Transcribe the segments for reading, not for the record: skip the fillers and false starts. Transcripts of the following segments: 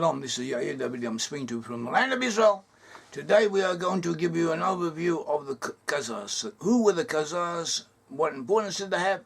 Shalom, this is Yair Davidiy. I'm speaking to you from the land of Israel. Today we are going to give you an overview of the Khazars. Who were the Khazars? What importance did they have?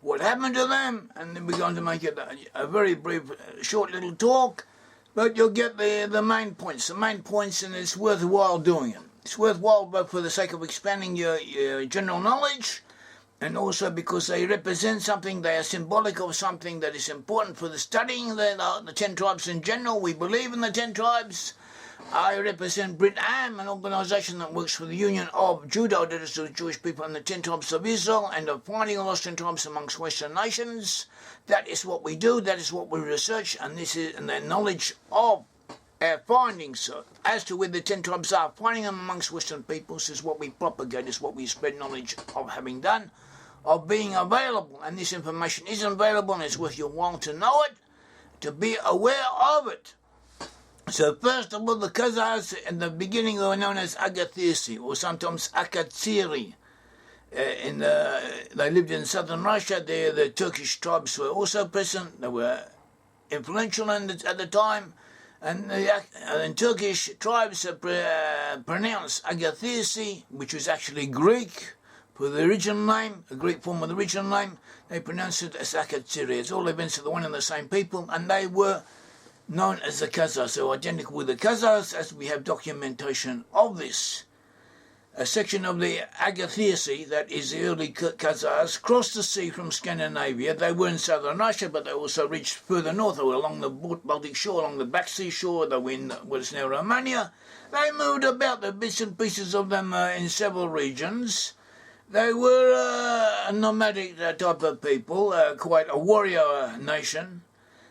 What happened to them? And then we're going to make it a very brief, short little talk. But you'll get the main points. The main points, and it's worthwhile doing it. It's worthwhile both for the sake of expanding your general knowledge, and also because they represent something, they are symbolic of something that is important for the studying the 10 tribes in general. We believe in the 10 tribes. I represent Brit-Am, an organisation that works for the union of Judah, that is the Jewish people, and the 10 tribes of Israel, and of finding the lost 10 tribes amongst Western nations. That is what we do, that is what we research, and this is the knowledge of our findings as to where the 10 tribes are. Finding them amongst Western peoples is what we propagate, is what we spread knowledge of having done, of being available, and this information is available, and it's worth your while to know it, to be aware of it. So first of all, the Khazars in the beginning were known as Agathyrsi, or sometimes Agathyrsi. They lived in southern Russia. There the Turkish tribes were also present. They were influential at the time, and Turkish tribes pronounced Agathyrsi, which was actually Greek, for the original name, a Greek form of the original name. They pronounced it as Agathyrsi. It's all events of the one and the same people, and they were known as the Khazars, so identical with the Khazars, as we have documentation of this. A section of the Agathyrsi, that is the early Khazars, crossed the sea from Scandinavia. They were in southern Russia, but they also reached further north. They were along the Baltic shore, along the Black Sea shore. They were in what is now Romania. They moved about, the bits and pieces of them in several regions. They were a nomadic type of people, quite a warrior nation.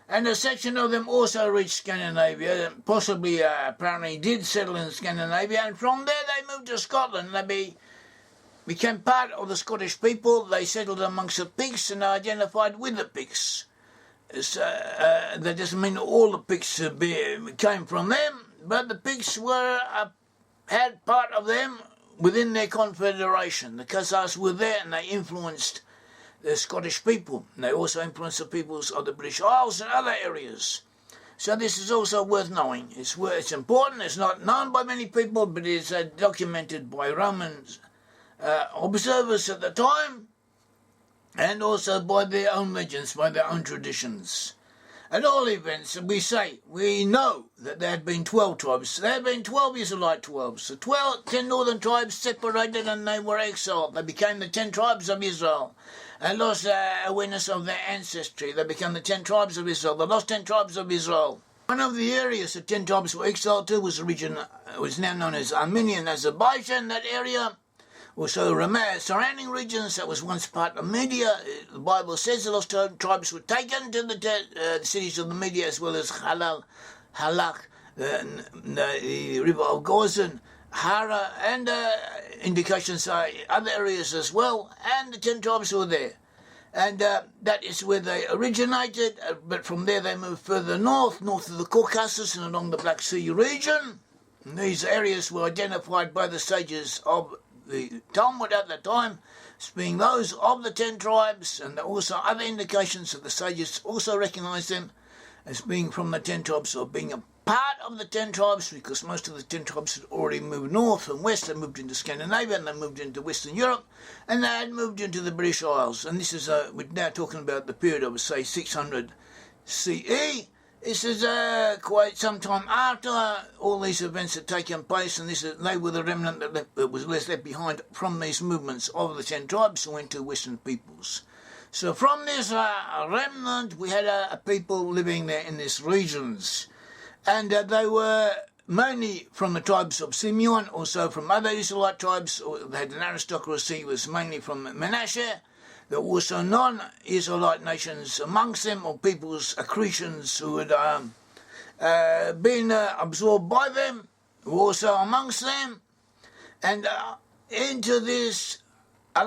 And a section of them also reached Scandinavia, possibly, apparently did settle in Scandinavia, and from there they moved to Scotland. They became part of the Scottish people. They settled amongst the Picts and identified with the Picts. That doesn't mean all the Picts came from them, but the Picts had part of them within their confederation. The Khazars were there, and they influenced the Scottish people. And they also influenced the peoples of the British Isles and other areas. So this is also worth knowing. It's important. It's not known by many people, but it's documented by Roman observers at the time, and also by their own legends, by their own traditions. At all events, we know that there had been 12 tribes. There had been 12 Israelite tribes. The 10 northern tribes separated and they were exiled. They became the 10 tribes of Israel and lost awareness of their ancestry. They became the 10 tribes of Israel, the lost 10 tribes of Israel. One of the areas the 10 tribes were exiled to was a region was now known as Armenian Azerbaijan. That area, also surrounding regions that was once part of Media. The Bible says the lost tribes were taken to the cities of the Media, as well as Halak, the river of Gozan, Hara, and indications are other areas as well, and the 10 tribes were there. And that is where they originated, but from there they moved further north of the Caucasus and along the Black Sea region. And these areas were identified by the sages of the Talmud at the time as being those of the 10 tribes, and there are also other indications that the sages also recognized them as being from the 10 tribes, or being a part of the 10 tribes, because most of the 10 tribes had already moved north and west. They moved into Scandinavia, and they moved into Western Europe, and they had moved into the British Isles. And this is, we're now talking about the period of, say, 600 CE. This is quite some time after all these events had taken place, and they were the remnant that was left behind from these movements of the 10 tribes who went to Western peoples. So from this remnant, we had a people living there in these regions. And they were mainly from the tribes of Simeon, also from other Israelite tribes. They had an aristocracy, was mainly from Manasseh. There were also non-Israelite nations amongst them, or peoples, accretions, who had been absorbed by them, were also amongst them. And into this, a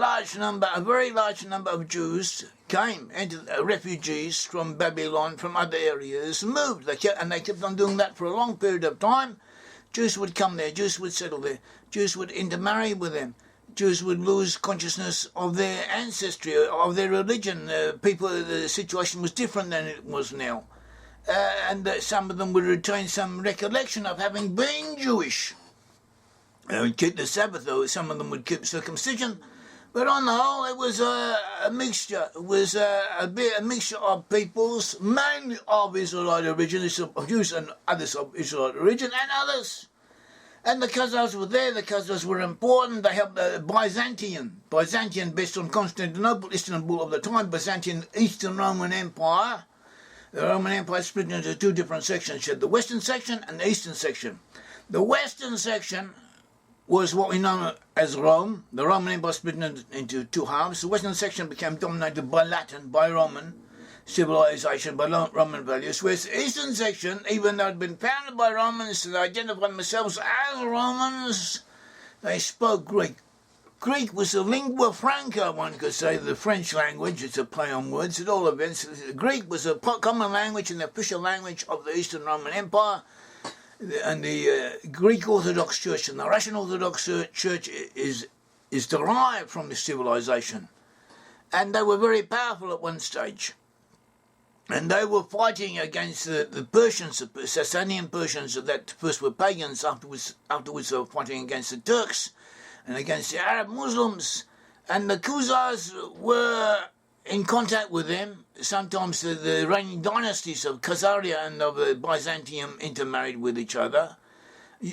very large number of Jews came, refugees from Babylon, from other areas, moved. They kept on doing that for a long period of time. Jews would come there, Jews would settle there, Jews would intermarry with them. Jews would lose consciousness of their ancestry, of their religion. The situation was different than it was now. and some of them would retain some recollection of having been Jewish. They would keep the Sabbath, though some of them would keep circumcision. But on the whole, it was a mixture. It was a mixture of peoples, mainly of Israelite origin, of Jews and others of Israelite origin, and others. And the Khazars were there. The Khazars were important. They helped the Byzantine based on Constantinople, Istanbul of the time, Byzantine Eastern Roman Empire. The Roman Empire split into two different sections. You had the Western section and the Eastern section. The Western section was what we know as Rome. The Roman Empire split into two halves. The Western section became dominated by Latin, by Roman civilization, by Roman values, whereas the Eastern section, even though it had been founded by Romans, they identified themselves as Romans, they spoke Greek. Greek was a lingua franca, one could say, the French language. It's a play on words at all events. Greek was a common language and the official language of the Eastern Roman Empire. And the Greek Orthodox Church and the Russian Orthodox Church is derived from this civilization. And they were very powerful at one stage. And they were fighting against the Persians, the Sasanian Persians that first were pagans, afterwards they were fighting against the Turks and against the Arab Muslims. And the Khazars were in contact with them. Sometimes the reigning dynasties of Khazaria and of Byzantium intermarried with each other.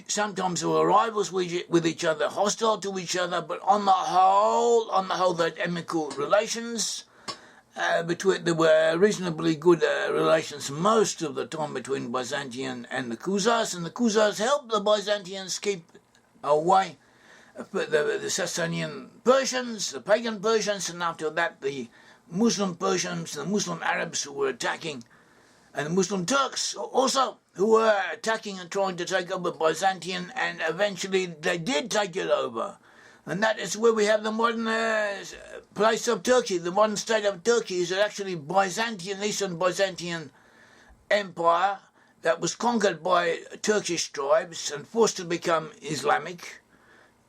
Sometimes they were rivals with each other, hostile to each other, but on the whole, they had amicable relations. There were reasonably good relations most of the time between Byzantium and the Khazars, and the Khazars helped the Byzantines keep away the Sasanian Persians, the pagan Persians, and after that the Muslim Persians, the Muslim Arabs who were attacking, and the Muslim Turks also, who were attacking and trying to take over Byzantium, and eventually they did take it over. And that is where we have the modern place of Turkey. The modern state of Turkey is actually Eastern Byzantine Empire that was conquered by Turkish tribes and forced to become Islamic.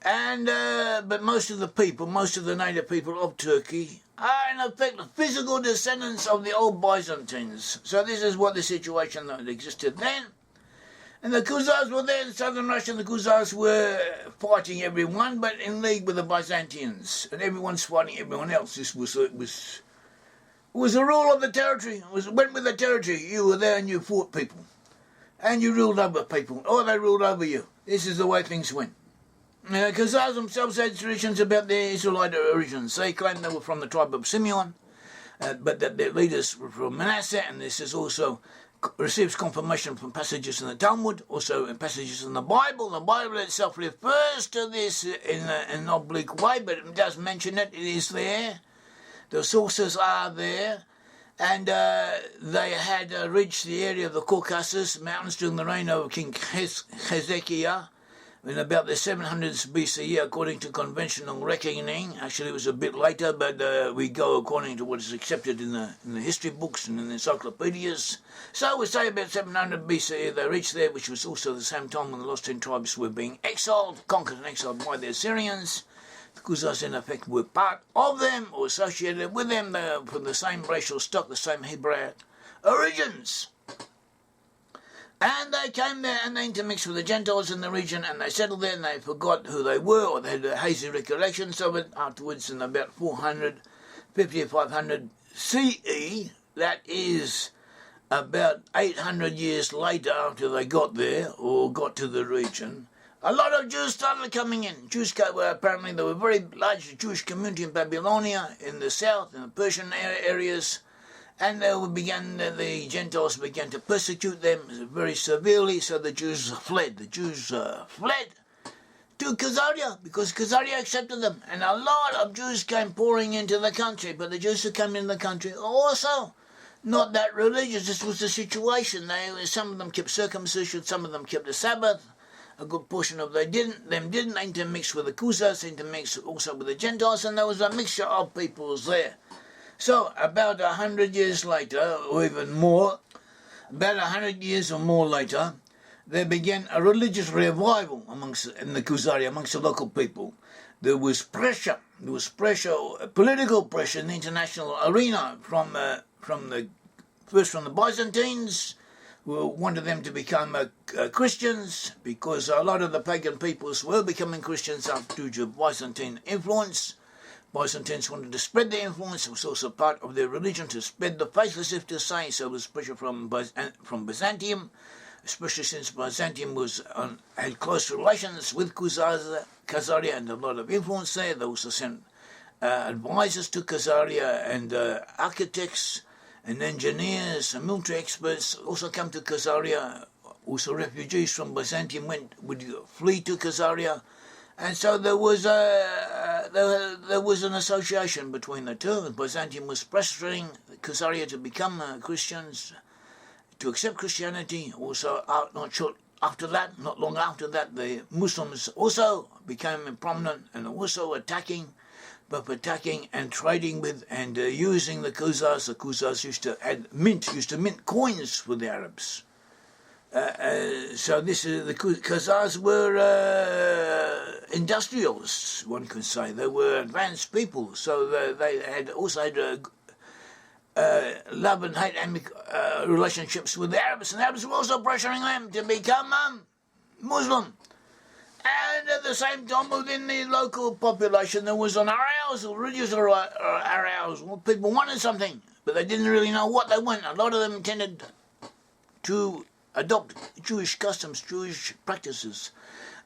And but most of the native people of Turkey are in effect physical descendants of the old Byzantines. So this is what the situation that existed then. And the Khazars were there in southern Russia. The Khazars were fighting everyone, but in league with the Byzantines. And everyone's fighting everyone else. This was a rule of the territory. Went with the territory. You were there and you fought people. And you ruled over people. Or they ruled over you. This is the way things went. Khazars themselves had traditions about their Israelite origins. They claimed they were from the tribe of Simeon, but that their leaders were from Manasseh, and this is also receives confirmation from passages in the Talmud, also in passages in the Bible. The Bible itself refers to this in an oblique way, but it does mention it. It is there. The sources are there. And they had reached the area of the Caucasus Mountains during the reign of King Hezekiah in about the 700s BCE, according to conventional reckoning. Actually, it was a bit later, but we go according to what is accepted in the history books and in the encyclopedias. So we say about 700 BCE they reached there, which was also the same time when the lost 10 tribes were being exiled, conquered and exiled by the Assyrians. The Khazars, in effect, were part of them or associated with them. They were from the same racial stock, the same Hebraic origins. And they came there and they intermixed with the Gentiles in the region, and they settled there and they forgot who they were, or they had hazy recollections of it. Afterwards, in about 450 or 500 CE, that is about 800 years later after they got there or got to the region, a lot of Jews started coming in. Apparently there were very large Jewish community in Babylonia, in the south, in the Persian areas. And the Gentiles began to persecute them very severely, so the Jews fled. The Jews fled to Khazaria, because Khazaria accepted them. And a lot of Jews came pouring into the country, but the Jews who came into the country also not that religious. This was the situation. Some of them kept circumcision, some of them kept the Sabbath. A good portion of them didn't intermix with the Khazars, intermix also with the Gentiles, and there was a mixture of peoples there. So, about 100 years later, or even more, about 100 years or more later, there began a religious revival in the Khazaria, amongst the local people. There was pressure, political pressure in the international arena from the Byzantines, wanted them to become Christians, because a lot of the pagan peoples were becoming Christians due to Byzantine influence. Byzantines wanted to spread their influence. It was also part of their religion to spread the faith, as if to say. So there was pressure from Byzantium, especially since Byzantium had close relations with Khazaria and a lot of influence there. They also sent advisors to Khazaria, and architects and engineers and military experts also come to Khazaria. Also refugees from Byzantium would flee to Khazaria. And so there was an association between the two. Byzantium was pressuring Khazaria to become Christians, to accept Christianity. Also, not long after that, the Muslims also became prominent and also attacking and trading with and using the Khazars. The Khazars used to mint coins for the Arabs. So the Khazars were industrialists, one could say. They were advanced people, so they had love and hate relationships with the Arabs, and the Arabs were also pressuring them to become Muslim. And at the same time, within the local population, there was an arousal, religious arousal. People wanted something, but they didn't really know what they wanted. A lot of them tended to adopt Jewish customs, Jewish practices.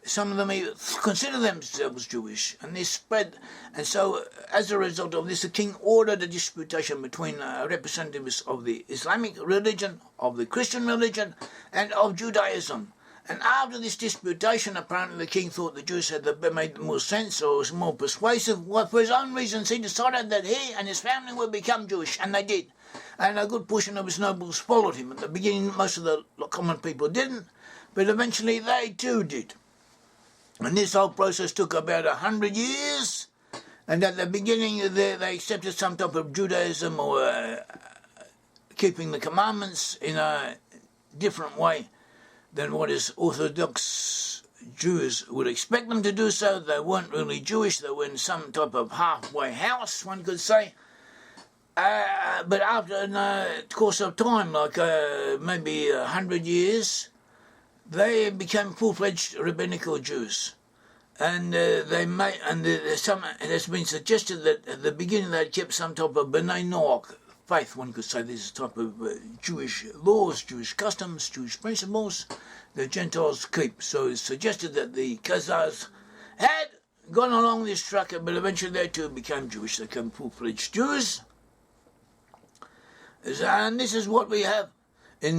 Some of them even consider themselves Jewish, and this spread. And so, as a result of this, the king ordered a disputation between representatives of the Islamic religion, of the Christian religion, and of Judaism. And after this disputation, apparently the king thought the Jews had made more sense, or was more persuasive. Well, for his own reasons, he decided that he and his family would become Jewish, and they did. And a good portion of his nobles followed him. At the beginning, most of the common people didn't, but eventually they too did. And this whole process took about 100 years. And at the beginning, they accepted some type of Judaism, or keeping the commandments in a different way than what is Orthodox Jews would expect them to do so. They weren't really Jewish. They were in some type of halfway house, one could say. But after a course of time, like maybe 100 years, they became full-fledged rabbinical Jews. And it has been suggested that at the beginning they kept some type of B'nai Noach faith, one could say. This is a type of Jewish laws, Jewish customs, Jewish principles that Gentiles keep. So it's suggested that the Khazars had gone along this track, but eventually they too became Jewish. They became full-fledged Jews. And this is what we have in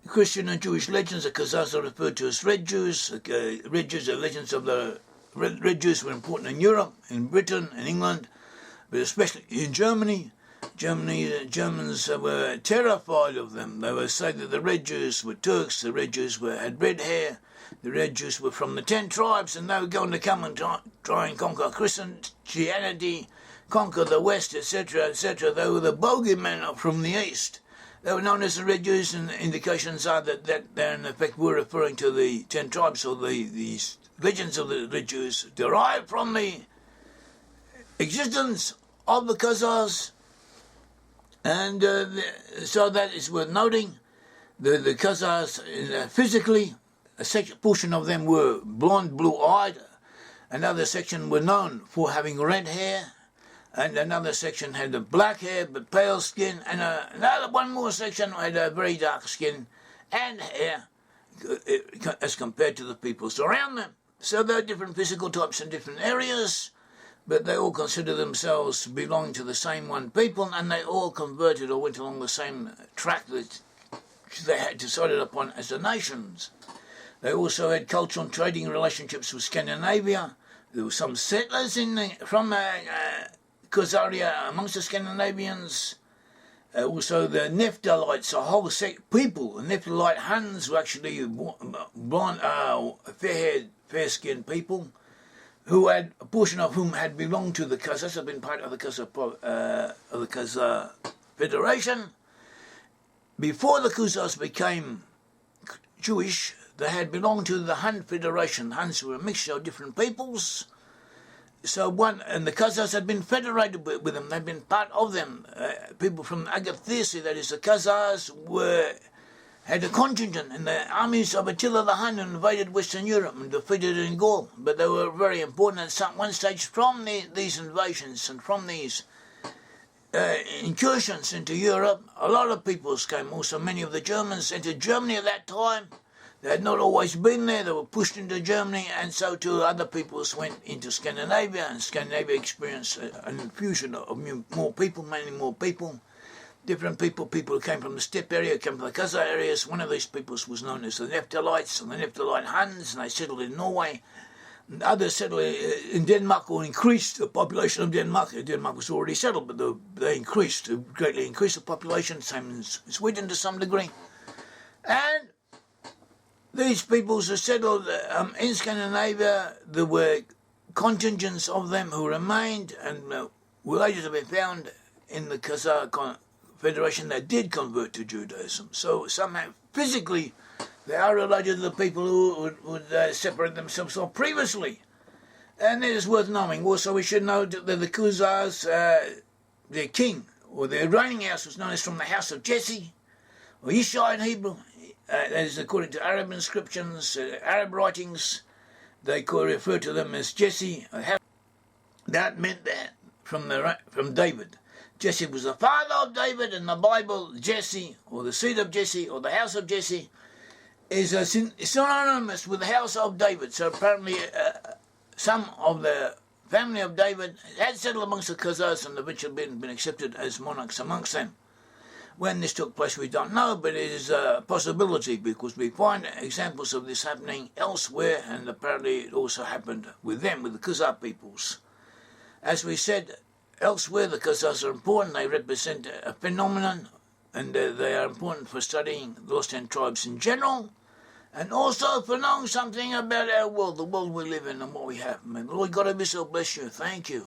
Christian and Jewish legends. The Khazars are referred to as Red Jews. Red Jews are legends of the Red Jews were important in Europe, in Britain, in England, but especially in Germany. Germans were terrified of them. They would say that the Red Jews were Turks, the Red Jews had red hair, the Red Jews were from the 10 tribes, and they were going to come and try and conquer Christianity, conquer the West, etc., etc. They were the bogeymen from the East. They were known as the Red Jews, and indications are that they in effect were referring to the 10 tribes, or the legends of the Red Jews derived from the existence of the Khazars. And so that is worth noting. The Khazars, physically, a portion of them were blonde, blue-eyed. Another section were known for having red hair. And another section had black hair but pale skin. And one more section had a very dark skin and hair as compared to the peoples around them. So there are different physical types in different areas, but they all consider themselves belonging to the same one people, and they all converted or went along the same track that they had decided upon as the nations. They also had cultural and trading relationships with Scandinavia. There were some settlers from Khazaria amongst the Scandinavians. Also the Nephtalites, a whole people. The Nephthalite Huns were actually blonde, fair-skinned people, who had a portion of whom had belonged to the Khazars, had been part of the Khazar Federation. Before the Khazars became Jewish, they had belonged to the Hun Federation. Huns were a mixture of different peoples. And the Khazars had been federated with them. They'd been part of them. People from Agathyrsi, that is the Khazars, were had a contingent in the armies of Attila the Hun and invaded Western Europe and defeated it in Gaul. But they were very important at one stage from these invasions and from these incursions into Europe. A lot of peoples came also. Many of the Germans entered Germany at that time. They had not always been there. They were pushed into Germany, and so too other peoples went into Scandinavia, and Scandinavia experienced an infusion of more people, mainly more people. Different people who came from the steppe area, came from the Khazar areas. One of these peoples was known as the Nephthalites, and the Nephthalite Huns, and they settled in Norway. And others settled in Denmark, or increased the population of Denmark. Denmark was already settled, but they greatly increased the population, same in Sweden to some degree. And these peoples are settled in Scandinavia. There were contingents of them who remained and were later to be found in the Khazar Federation that did convert to Judaism. So somehow, physically, they are related to the people who would separate themselves off previously. And it is worth knowing. Also, we should know that the Khazars, their king, or their reigning house, was known as from the house of Jesse, or Yishai in Hebrew. That is according to Arab inscriptions, Arab writings. They could refer to them as Jesse. That meant that from David. Jesse was the father of David. In the Bible, Jesse, or the seed of Jesse, or the house of Jesse, is synonymous with the house of David. So apparently some of the family of David had settled amongst the Khazars, and the which had been accepted as monarchs amongst them. When this took place, we don't know, but it is a possibility because we find examples of this happening elsewhere, and apparently it also happened with them, with the Khazar peoples. As we said, elsewhere the Khazars are important. They represent a phenomenon, and they are important for studying the lost 10 tribes in general, and also for knowing something about our world, the world we live in and what we have. May the Lord God of Israel bless you. Thank you.